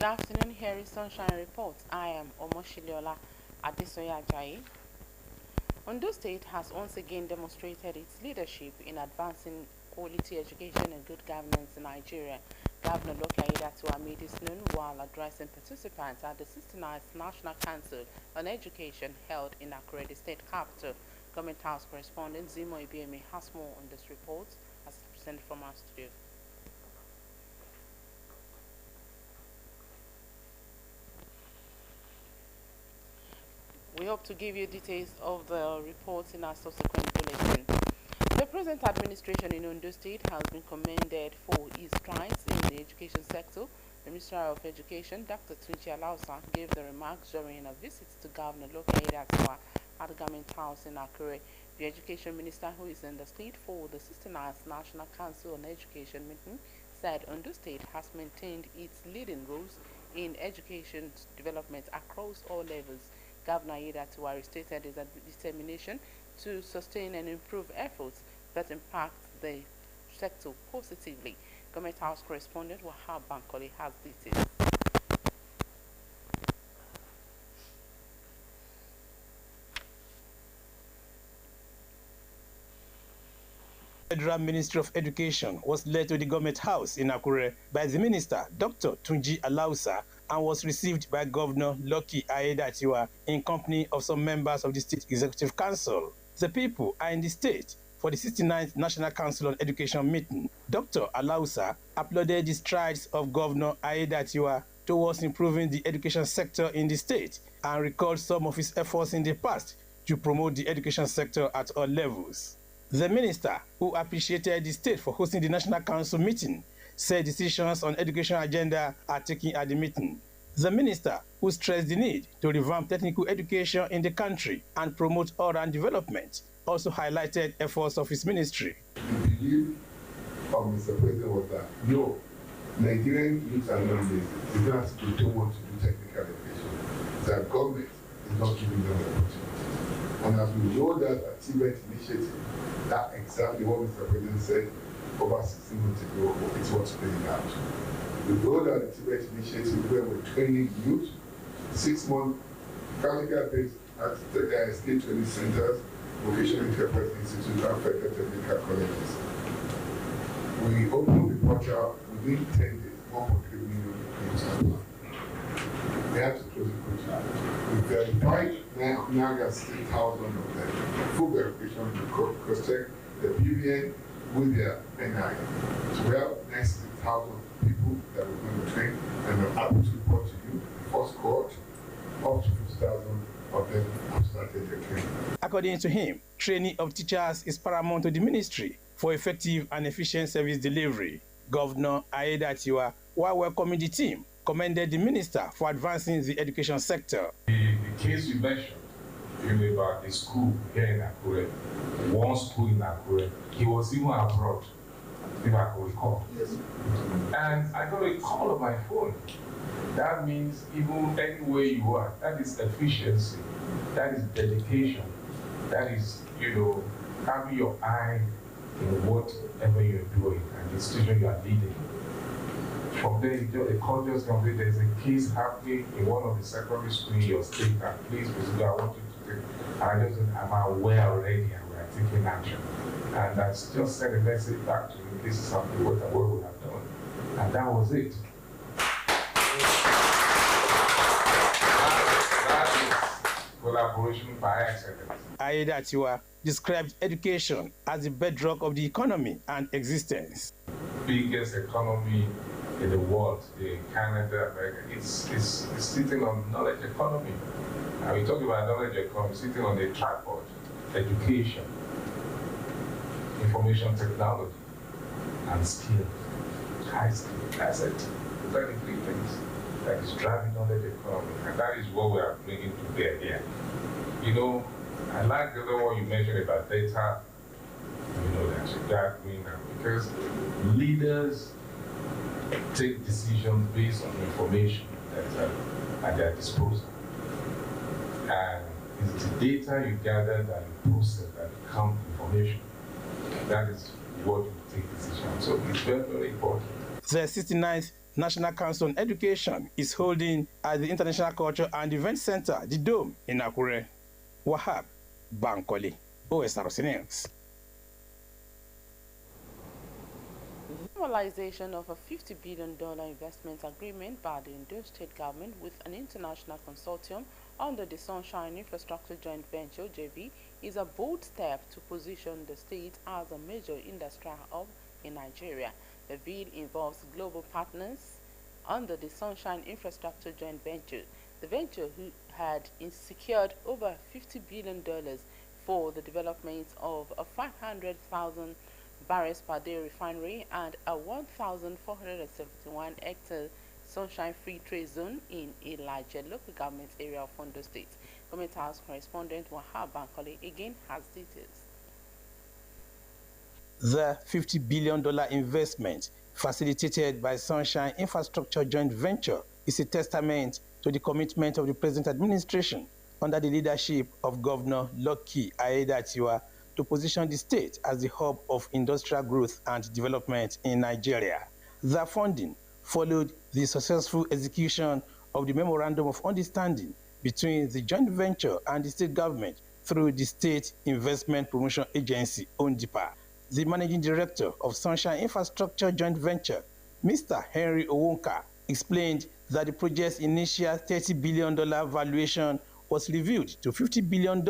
afternoon, here is Sunshine Report. I am Omoshiliola Adesoya Ajayi. Ondo State has once again demonstrated its leadership in advancing quality education and good governance in Nigeria. Governor Loki Aiyedatiwa made this known while addressing participants at the 69th National Council on Education held in Akure, the state capital. Government House correspondent Zimo Ibiemi has more on this report as presented from our studio. We hope to give you details of the reports in our subsequent bulletin. The present administration in Ondo State has been commended for its strides in the education sector. The Minister of Education, Dr. Tunji Alausa, gave the remarks during a visit to Governor Loki Aiyedatiwa at the Government House in Akure. The Education Minister, who is in the state for the 69th National Council on Education meeting, said Ondo State has maintained its leading roles in education development across all levels. Governor Aiyedatiwa stated his determination to sustain and improve efforts that impact the sector positively. Government House correspondent Wahab Bankole has details. Federal Ministry of Education was led to the Government House in Akure by the Minister, Dr. Tunji Alausa, and was received by Governor Loki Aiyedatiwa in company of some members of the State Executive Council. The people are in the state for the 69th National Council on Education meeting. Dr. Alausa applauded the strides of Governor Aiyedatiwa towards improving the education sector in the state and recalled some of his efforts in the past to promote the education sector at all levels. The minister, who appreciated the state for hosting the National Council meeting, said decisions on education agenda are taken at the meeting. The minister, who stressed the need to revamp technical education in the country and promote all-round development, also highlighted efforts of his ministry. The belief of Mr. President was that, no, Nigerian youth are not lazy. It's not that they don't want to do technical education. It's that government is not giving them the opportunity. And as we know that achievement initiative, that's exactly what Mr. President said over 16 months ago, it's what's playing out. We know that the Tibet initiative where we're training youth, 6 months, practical based at the state training centers, vocational enterprise institutes, and federal technical colleges. We opened the portal within 10 days, 1.3 million youths. We have to close the portal. We verified now there's 6,000 of them. Full verification to cross-check the BVN with their NI. So we have next 6,000 people that we're going to train, and I'm happy to report to you the first cohort, up to 50,000 of them have started their training. According to him, training of teachers is paramount to the ministry for effective and efficient service delivery. Governor Aiyedatiwa, while welcoming the team, commended the minister for advancing the education sector. The case you mentioned, about the school here in Akure, one school in Akure, he was even abroad, if I could recall. Yes. And I got a call on my phone. That means even anywhere you are, that is efficiency, that is dedication, that is, having your eye in whatever you're doing and the institution you are leading. From there, the call just comes in, there's a case happening in one of the secondary schools in your state, and please, Mr. I want you to take. And I just said, I'm aware already, and we are taking action. And I just sent a message back to you, this is something what we have done. And that was it. That is collaboration by excellence. Aiyedatiwa described education as the bedrock of the economy and existence. Biggest economy in the world, in Canada, America, it's sitting on knowledge economy. And we talk about knowledge economy, sitting on the tripod, education, information technology, and skill, high skill, that's it. Those are the three things that is driving knowledge economy, and that is what we are bringing to bear here. I like the other one you mentioned about data, that's exactly now, because leaders take decisions based on information that's at their disposal. And it's the data you gather that you process that become information. That is what you take decisions. So it's very, very important. The 69th National Council on Education is holding at the International Culture and Event Center, the Dome, in Akure. Wahab Bankole, Osrc News. The formalization of a $50 billion investment agreement by the Ondo State government with an international consortium under the Sunshine Infrastructure Joint Venture (JV) is a bold step to position the state as a major industrial hub in Nigeria. The bid involves global partners under the Sunshine Infrastructure Joint Venture. The venture, who had secured over $50 billion for the development of a 500,000 barrels per day refinery and a 1,471 hectare sunshine free trade zone in Elijah local government area of Ondo State. Government House correspondent Wahab Bankole again has details. The $50 billion investment facilitated by Sunshine Infrastructure Joint Venture is a testament to the commitment of the present administration under the leadership of Governor Lucky Aiyedatiwa to position the state as the hub of industrial growth and development in Nigeria. The funding followed the successful execution of the Memorandum of Understanding between the joint venture and the state government through the State Investment Promotion Agency, ONDIPA. The managing director of Sunshine Infrastructure Joint Venture, Mr. Henry Owonka, explained that the project's initial $30 billion valuation was reviewed to $50 billion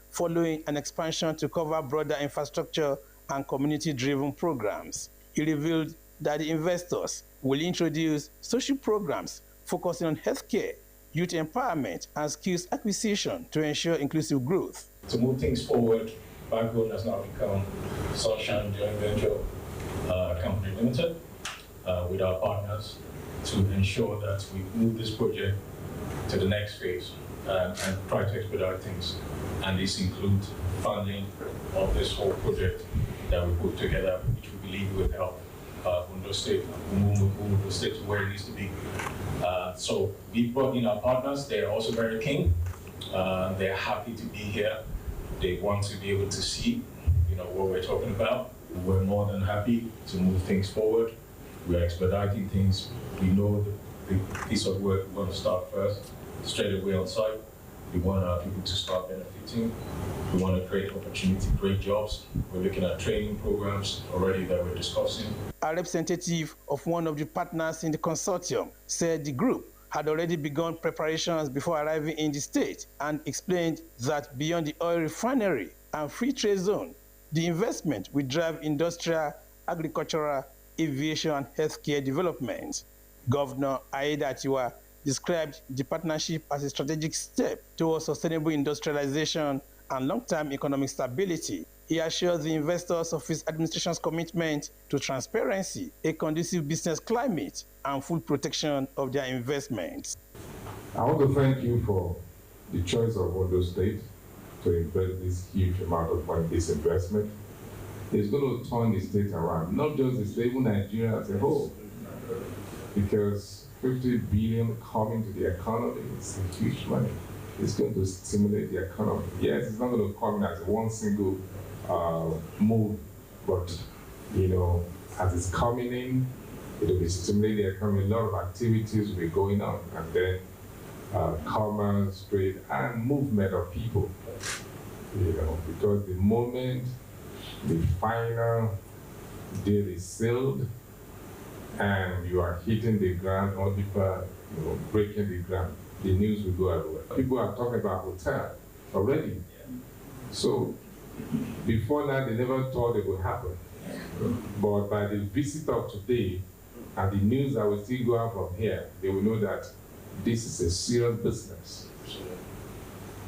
following an expansion to cover broader infrastructure and community-driven programs. He revealed that the investors will introduce social programs focusing on healthcare, youth empowerment, and skills acquisition to ensure inclusive growth. To move things forward, Backbone has now become Sunshine Joint Venture Company Limited with our partners to ensure that we move this project to the next phase and try to expedite things. And this includes funding of this whole project that we put together, which we believe will help Ondo State move the state to where it needs to be. So we brought in our partners. They're also very keen. They're happy to be here. They want to be able to see, what we're talking about. We're more than happy to move things forward. We're expediting things. We know the piece of work we're going to start first, straight away on site. We want our people to start benefiting. We want to create opportunity, create jobs. We're looking at training programs already that we're discussing. A representative of one of the partners in the consortium said the group had already begun preparations before arriving in the state and explained that beyond the oil refinery and free trade zone, the investment will drive industrial, agricultural, aviation, and healthcare development. Governor Aiyedatiwa described the partnership as a strategic step towards sustainable industrialization and long-term economic stability. He assured the investors of his administration's commitment to transparency, a conducive business climate, and full protection of their investments. I want to thank you for the choice of Ondo State to invest this huge amount of money, this investment. It's going to turn the state around, not just the state, even Nigeria as a whole, because 50 billion coming to the economy is huge money. It's going to stimulate the economy. Yes, it's not going to come in as one single move, but as it's coming in, it will be stimulating the economy. A lot of activities will be going on, and then commerce, trade, and movement of people. Because the moment the final deal is sealed and you are hitting the ground, or people breaking the ground, the news will go everywhere. People are talking about hotel already. So before that, they never thought it would happen. But by the visit of today and the news that will still go out from here, they will know that this is a serious business.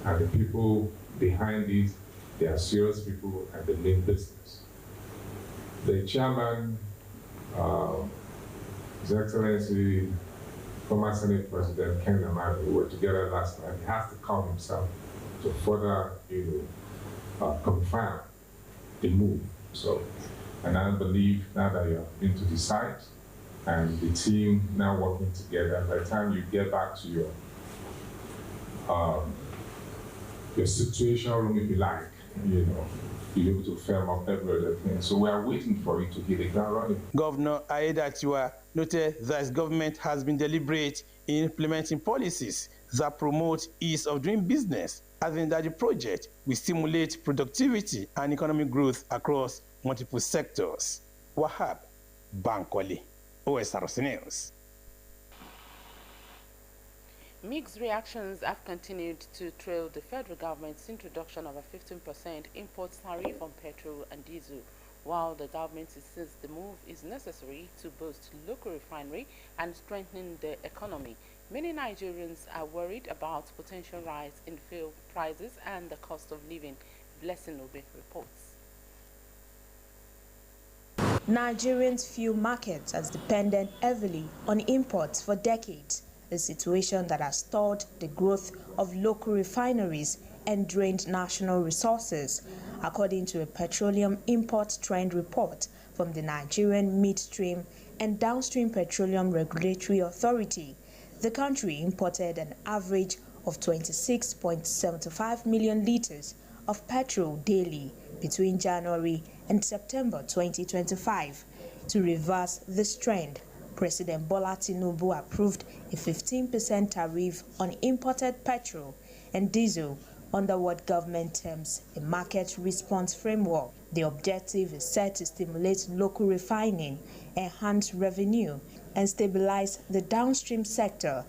And the people behind it, they are serious people and they mean business. The chairman, His Excellency, former Senate President Ken Lamar, we were together last night. He has to come himself to further, confirm the move. So, and I believe now that you have been to the site and the team now working together, by the time you get back to your situation room, if you like, you'll be able to firm up every other thing. So we are waiting for it to hit the ground running. Governor Aiyedatiwa noted that his government has been deliberate in implementing policies that promote ease of doing business, adding that the project will stimulate productivity and economic growth across multiple sectors. Wahab Bankole, Osrc News. Mixed reactions have continued to trail the federal government's introduction of a 15% import tariff on petrol and diesel, while the government insists the move is necessary to boost local refinery and strengthen the economy. Many Nigerians are worried about potential rise in fuel prices and the cost of living. Blessing Obe reports. Nigerians' fuel market has depended heavily on imports for decades, a situation that has stalled the growth of local refineries and drained national resources, according to a petroleum import trend report from the Nigerian Midstream and Downstream Petroleum Regulatory Authority. The country imported an average of 26.75 million liters of petrol daily between January and September 2025. To reverse this trend, President Bola Tinubu approved a 15% tariff on imported petrol and diesel under what government terms a market response framework. The objective is set to stimulate local refining, enhance revenue, and stabilize the downstream sector.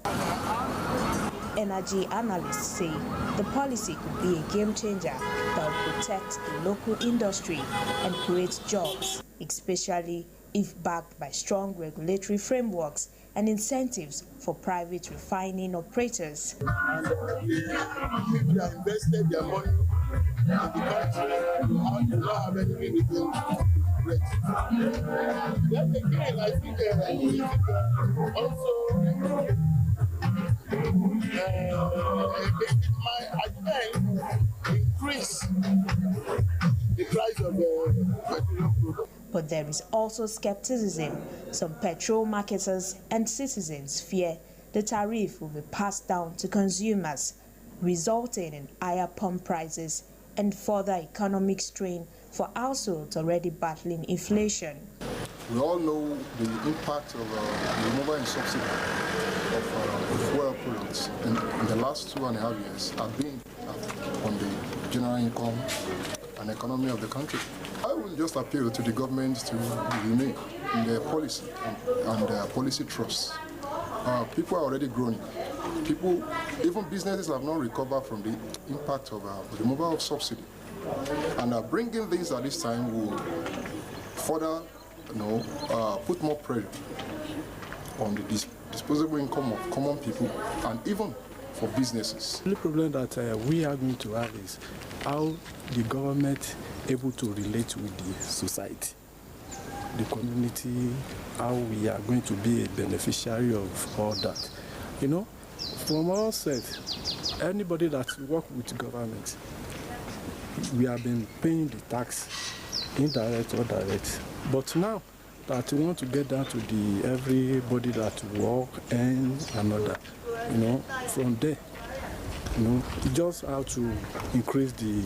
Energy analysts say the policy could be a game changer that will protect the local industry and create jobs, especially if backed by strong regulatory frameworks and incentives for private refining operators. People that invested their money in the country do not have anything to regret. Then again, I think also it might again increase the price of the petroleum product. But there is also skepticism. Some petrol marketers and citizens fear the tariff will be passed down to consumers, resulting in higher pump prices and further economic strain for households already battling inflation. We all know the impact of the removal in subsidy of fuel products in the last 2.5 years have been on the general income and economy of the country. I will just appeal to the government to remain in their policy and their policy trusts. People are already groaning. People, even businesses have not recovered from the impact of the removal of subsidy. And bringing this at this time will further put more pressure on the disposable income of common people and even for businesses. The problem that we are going to have is how the government able to relate with the society, the community, how we are going to be a beneficiary of all that. You know, from our side, anybody that work with government, we have been paying the tax, indirect or direct. But now that we want to get down to the everybody that work and another, you know, from there, you know, just how to increase the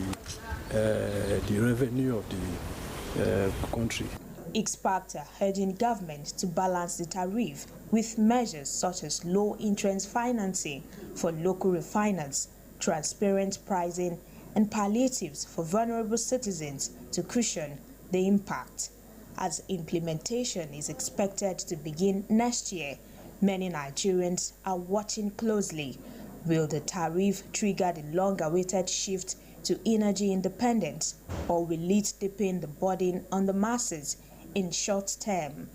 revenue of the country. Experts are urging government to balance the tariff with measures such as low interest financing for local refiners, transparent pricing, and palliatives for vulnerable citizens to cushion the impact. As implementation is expected to begin next year, many Nigerians are watching closely. Will the tariff trigger the long-awaited shift to energy independence, or will it deepen the burden on the masses in short term?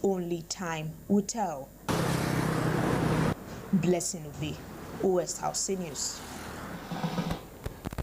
Only time will tell. Blessing Obe, Osrc News.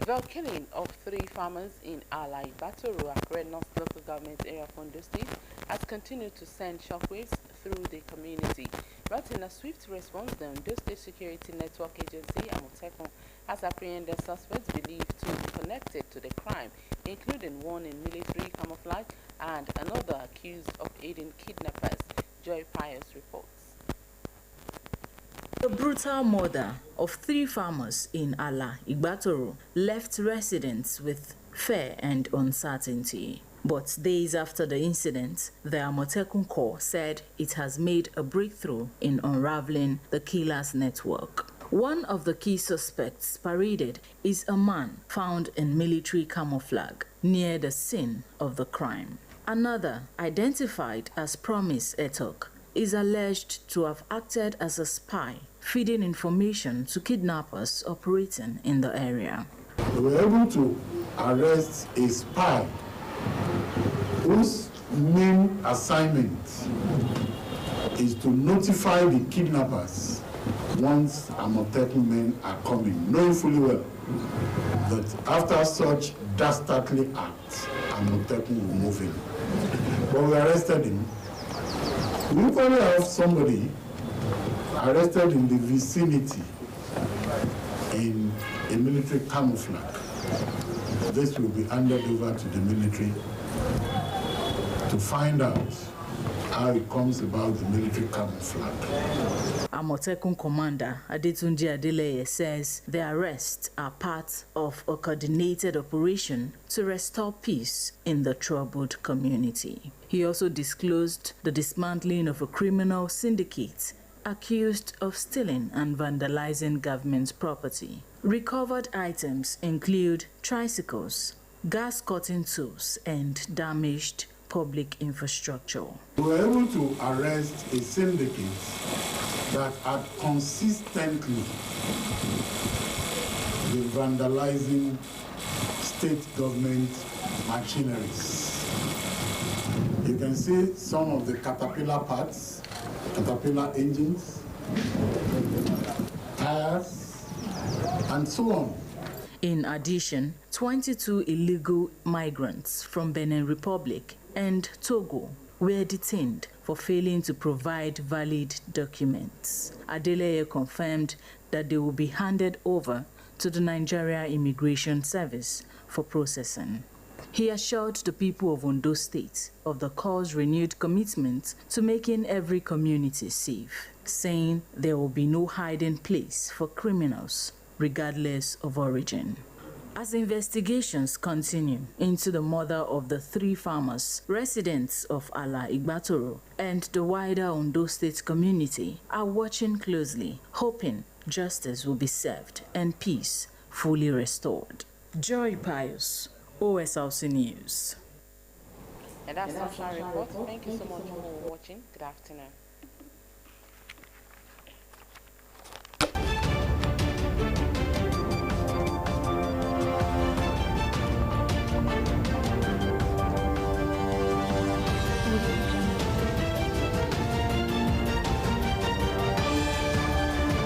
The killing of 3 farmers in Ala Ibatoro, Akure North Local Government Area of Ondo State, has continued to send shockwaves through the community. But in a swift response, the Ondo State Security Network Agency, Amotekun, has apprehended suspects believed to be connected to the crime, including one in military camouflage and another accused of aiding kidnappers. Joy Pius reports. The brutal murder of 3 farmers in Ala Igbatoro left residents with fear and uncertainty. But days after the incident, the Amotekun Corps said it has made a breakthrough in unraveling the killer's network. One of the key suspects paraded is a man found in military camouflage near the scene of the crime. Another, identified as Promise Etok, is alleged to have acted as a spy, feeding information to kidnappers operating in the area. We were able to arrest a spy whose main assignment is to notify the kidnappers once Amotekun men are coming, knowing fully well that after such dastardly acts, Amotekun will move in. But we arrested him. We equally have somebody arrested in the vicinity in a military camouflage. This will be handed over to the military to find out how it comes about the military camouflage. Amotekun Commander Adetunji Adeleye says the arrests are part of a coordinated operation to restore peace in the troubled community. He also disclosed the dismantling of a criminal syndicate accused of stealing and vandalizing government property. Recovered items include tricycles, gas cutting tools, and damaged public infrastructure. We were able to arrest a syndicate that had consistently been vandalizing state government machineries. You can see some of the caterpillar parts, caterpillar engines, tires, and so on. In addition, 22 illegal migrants from Benin Republic and Togo were detained for failing to provide valid documents. Adeleye confirmed that they will be handed over to the Nigeria Immigration Service for processing. He assured the people of Ondo State of the Corps' renewed commitment to making every community safe, saying there will be no hiding place for criminals, regardless of origin. As investigations continue into the murder of the 3 farmers, residents of Ala Igbatoro and the wider Ondo State community are watching closely, hoping justice will be served and peace fully restored. Joy Pius, OSRC News. And that's our report. Thank you so much for watching. Good afternoon.